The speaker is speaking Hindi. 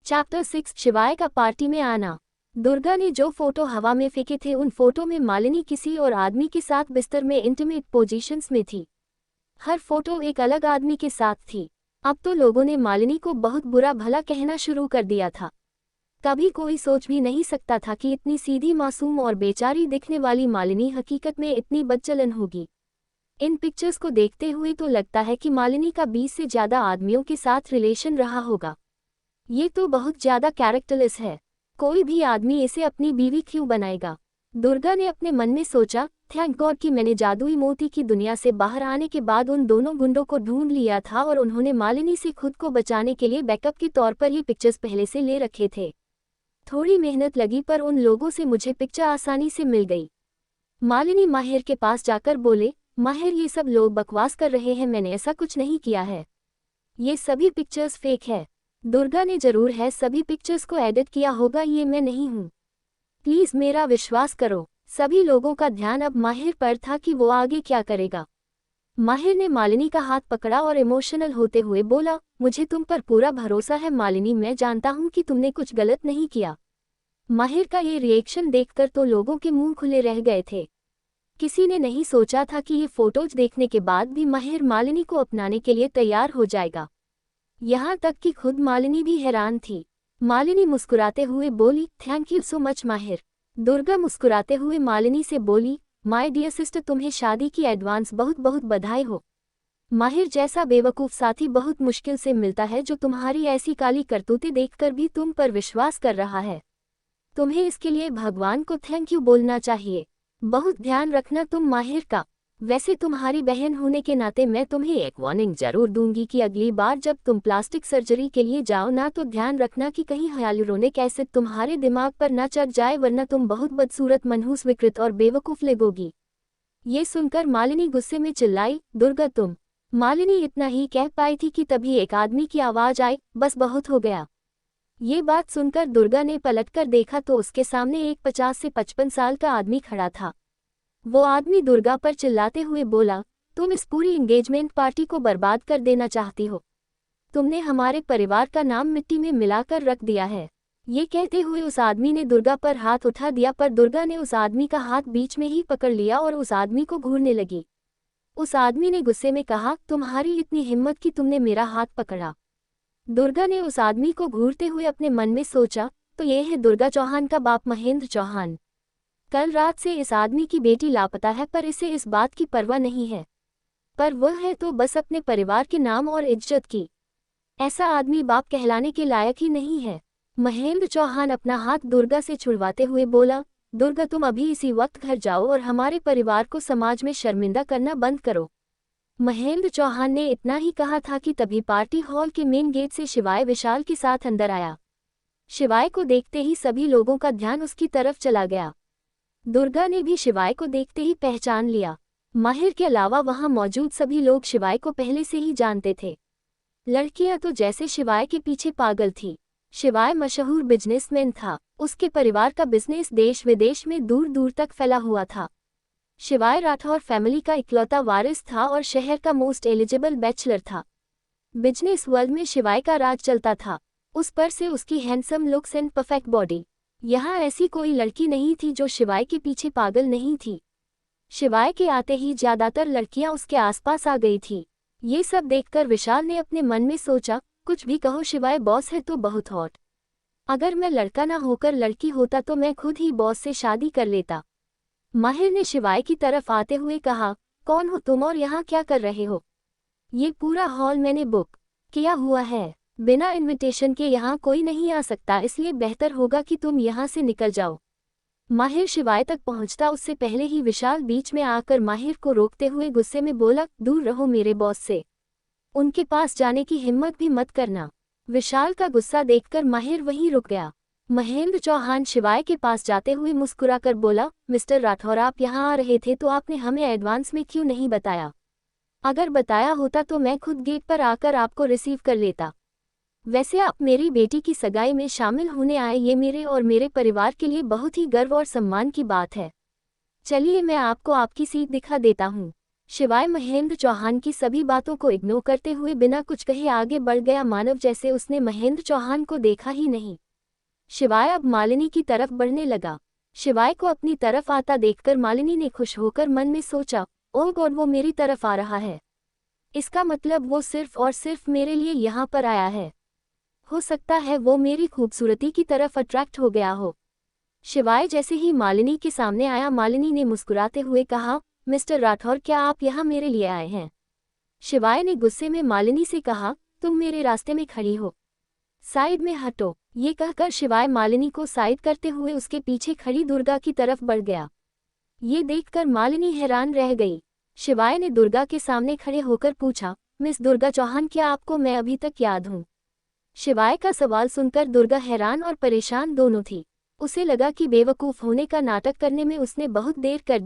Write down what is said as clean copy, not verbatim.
चैप्टर 6 शिवाय का पार्टी में आना। दुर्गा ने जो फोटो हवा में फेंके थे उन फोटो में मालिनी किसी और आदमी के साथ बिस्तर में इंटीमेट पोजीशंस में थी। हर फोटो एक अलग आदमी के साथ थी। अब तो लोगों ने मालिनी को बहुत बुरा भला कहना शुरू कर दिया था। कभी कोई सोच भी नहीं सकता था कि इतनी सीधी मासूम और बेचारी दिखने वाली मालिनी हकीकत में इतनी बदचलन होगी। इन पिक्चर्स को देखते हुए तो लगता है कि मालिनी का 20 से ज़्यादा आदमियों के साथ रिलेशन रहा होगा। ये तो बहुत ज़्यादा कैरेक्टरलेस है। कोई भी आदमी इसे अपनी बीवी क्यों बनाएगा? दुर्गा ने अपने मन में सोचा। थैंक गॉड कि मैंने जादुई मोती की दुनिया से बाहर आने के बाद उन दोनों गुंडों को ढूंढ लिया था और उन्होंने मालिनी से खुद को बचाने के लिए बैकअप के तौर पर ये पिक्चर्स पहले से ले रखे थे। थोड़ी मेहनत लगी पर उन लोगों से मुझे पिक्चर आसानी से मिल गई। मालिनी माहिर के पास जाकर बोले, माहिर ये सब लोग बकवास कर रहे हैं, मैंने ऐसा कुछ नहीं किया है। ये सभी पिक्चर्स फेक है। दुर्गा ने जरूर है सभी पिक्चर्स को एडिट किया होगा, ये मैं नहीं हूँ। प्लीज़ मेरा विश्वास करो। सभी लोगों का ध्यान अब माहिर पर था कि वो आगे क्या करेगा। माहिर ने मालिनी का हाथ पकड़ा और इमोशनल होते हुए बोला, मुझे तुम पर पूरा भरोसा है मालिनी, मैं जानता हूँ कि तुमने कुछ गलत नहीं किया। माहिर का ये रिएक्शन देखकर तो लोगों के मुंह खुले रह गए थे। किसी ने नहीं सोचा था कि ये फोटोज देखने के बाद भी माहिर मालिनी को अपनाने के लिए तैयार हो जाएगा। यहाँ तक कि खुद मालिनी भी हैरान थी। मालिनी मुस्कुराते हुए बोली, थैंक यू सो मच माहिर। दुर्गा मुस्कुराते हुए मालिनी से बोली, माय डियर सिस्टर, तुम्हें शादी की एडवांस बहुत बहुत बधाई हो। माहिर जैसा बेवकूफ़ साथी बहुत मुश्किल से मिलता है जो तुम्हारी ऐसी काली करतूतें देखकर भी तुम पर विश्वास कर रहा है। तुम्हें इसके लिए भगवान को थैंक यू बोलना चाहिए। बहुत ध्यान रखना तुम माहिर का। वैसे तुम्हारी बहन होने के नाते मैं तुम्हें एक वार्निंग जरूर दूंगी कि अगली बार जब तुम प्लास्टिक सर्जरी के लिए जाओ ना तो ध्यान रखना कि कहीं हाइलुरोनिक एसिड तुम्हारे दिमाग पर न चढ़ जाए, वरना तुम बहुत बदसूरत, मनहूस, विकृत और बेवकूफ़ लगोगी। ये सुनकर मालिनी गुस्से में चिल्लाई, दुर्गा तुम। मालिनी इतना ही कह पाई थी कि तभी एक आदमी की आवाज़ आई, बस बहुत हो गया। ये बात सुनकर दुर्गा ने पलटकर देखा तो उसके सामने एक 50 से 55 साल का आदमी खड़ा था। वो आदमी दुर्गा पर चिल्लाते हुए बोला, तुम इस पूरी एंगेजमेंट पार्टी को बर्बाद कर देना चाहती हो। तुमने हमारे परिवार का नाम मिट्टी में मिलाकर रख दिया है। ये कहते हुए उस आदमी ने दुर्गा पर हाथ उठा दिया, पर दुर्गा ने उस आदमी का हाथ बीच में ही पकड़ लिया और उस आदमी को घूरने लगी। उस आदमी ने गुस्से में कहा, तुम्हारी इतनी हिम्मत कि तुमने मेरा हाथ पकड़ा। दुर्गा ने उस आदमी को घूरते हुए अपने मन में सोचा, तो ये है दुर्गा चौहान का बाप महेंद्र चौहान। कल रात से इस आदमी की बेटी लापता है पर इसे इस बात की परवाह नहीं है। पर वह है तो बस अपने परिवार के नाम और इज्जत की। ऐसा आदमी बाप कहलाने के लायक ही नहीं है। महेंद्र चौहान अपना हाथ दुर्गा से छुड़वाते हुए बोला, दुर्गा तुम अभी इसी वक्त घर जाओ और हमारे परिवार को समाज में शर्मिंदा करना बंद करो। महेंद्र चौहान ने इतना ही कहा था कि तभी पार्टी हॉल के मेन गेट से शिवाय विशाल के साथ अंदर आया। शिवाय को देखते ही सभी लोगों का ध्यान उसकी तरफ चला गया। दुर्गा ने भी शिवाय को देखते ही पहचान लिया। माहिर के अलावा वहां मौजूद सभी लोग शिवाय को पहले से ही जानते थे। लड़कियां तो जैसे शिवाय के पीछे पागल थी। शिवाय मशहूर बिजनेसमैन था। उसके परिवार का बिजनेस देश विदेश में दूर दूर तक फैला हुआ था। शिवाय राठौर फैमिली का इकलौता वारिस था और शहर का मोस्ट एलिजिबल बैचलर था। बिजनेस वर्ल्ड में शिवाय का राज चलता था। उस पर से उसकी handsome looks and perfect body. यहाँ ऐसी कोई लड़की नहीं थी जो शिवाय के पीछे पागल नहीं थी। शिवाय के आते ही ज्यादातर लड़कियां उसके आसपास आ गई थी। ये सब देखकर विशाल ने अपने मन में सोचा, कुछ भी कहो शिवाय बॉस है तो बहुत हॉट। अगर मैं लड़का ना होकर लड़की होता तो मैं खुद ही बॉस से शादी कर लेता। माहिर ने शिवाय की तरफ आते हुए कहा, कौन हो तुम और यहाँ क्या कर रहे हो? ये पूरा हॉल मैंने बुक किया हुआ है। बिना इनविटेशन के यहाँ कोई नहीं आ सकता, इसलिए बेहतर होगा कि तुम यहाँ से निकल जाओ। माहिर शिवाय तक पहुँचता उससे पहले ही विशाल बीच में आकर माहिर को रोकते हुए गुस्से में बोला, दूर रहो मेरे बॉस से। उनके पास जाने की हिम्मत भी मत करना। विशाल का गुस्सा देखकर माहिर वहीं रुक गया। महेंद्र चौहान शिवाय के पास जाते हुए मुस्कुराकर बोला, मिस्टर राठौर आप यहाँ आ रहे थे तो आपने हमें एडवांस में क्यों नहीं बताया? अगर बताया होता तो मैं खुद गेट पर आकर आपको रिसीव कर लेता। वैसे आप मेरी बेटी की सगाई में शामिल होने आए, ये मेरे और मेरे परिवार के लिए बहुत ही गर्व और सम्मान की बात है। चलिए मैं आपको आपकी सीट दिखा देता हूँ। शिवाय महेंद्र चौहान की सभी बातों को इग्नोर करते हुए बिना कुछ कहे आगे बढ़ गया, मानव जैसे उसने महेंद्र चौहान को देखा ही नहीं। शिवाय अब मालिनी की तरफ बढ़ने लगा। शिवाय को अपनी तरफ आता देखकर मालिनी ने खुश होकर मन में सोचा, ओह गॉड, वो मेरी तरफ आ रहा है। इसका मतलब वो सिर्फ और सिर्फ मेरे लिए यहाँ पर आया है। हो सकता है वो मेरी खूबसूरती की तरफ अट्रैक्ट हो गया हो। शिवाय जैसे ही मालिनी के सामने आया, मालिनी ने मुस्कुराते हुए कहा, मिस्टर राठौर, क्या आप यहाँ मेरे लिए आए हैं? शिवाय ने गुस्से में मालिनी से कहा, तुम मेरे रास्ते में खड़ी हो, साइड में हटो। ये कहकर शिवाय मालिनी को साइड करते हुए उसके पीछे खड़ी दुर्गा की तरफ बढ़ गया। ये देखकर मालिनी हैरान रह गई। शिवाय ने दुर्गा के सामने खड़े होकर पूछा, मिस दुर्गा चौहान, क्या आपको मैं अभी तक याद हूँ? शिवाय का सवाल सुनकर दुर्गा हैरान और परेशान दोनों थी। उसे लगा कि बेवकूफ़ होने का नाटक करने में उसने बहुत देर कर